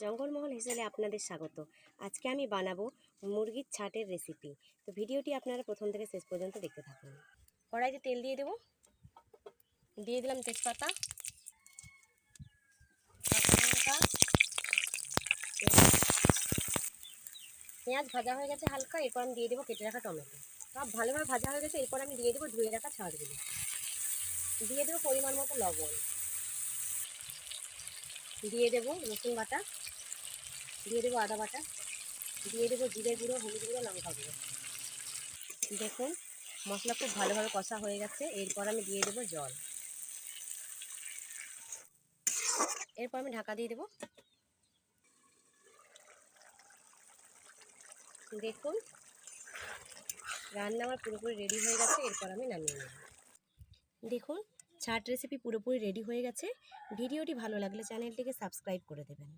জঙ্গলমহল হিসেবে আপনাদের স্বাগত। আজকে আমি বানাবো মুরগির ছাটের রেসিপি। তো ভিডিওটি আপনারা প্রথম থেকে শেষ পর্যন্ত দেখতে থাকুন। কড়াইতে তেল দিয়ে দেব, দিয়ে দিলাম তেজপাতা, পেঁয়াজ ভাজা হয়ে গেছে হালকা। এরপর আমি দিয়ে দেবো কেটে রাখা টমেটো। সব ভালোভাবে ভাজা হয়ে গেছে। এরপর আমি দিয়ে দেবো ধুয়ে রাখা ছাড়গুলো, দিয়ে দেবো পরিমাণ মতো লবণ, দিয়ে দেবো রসুন বাটা, দিয়ে দেবো আদা বাটা, দিয়ে দেবো জিরে গুঁড়ো, হলুদ গুঁড়ো, লঙ্কা গুঁড়ো। দেখুন মশলা খুব ভালোভাবে কষা হয়ে গেছে। এরপর আমি দিয়ে দেবো জল, এরপর আমি ঢাকা দিয়ে দেবো। দেখুন রান্না আমার পুরোপুরি রেডি হয়ে গেছে। এরপর আমি নামিয়ে নেব। দেখুন ছাট রেসিপি পুরোপুরি রেডি হয়ে গেছে। ভিডিওটি ভালো লাগলে চ্যানেলটিকে সাবস্ক্রাইব করে দেবেন।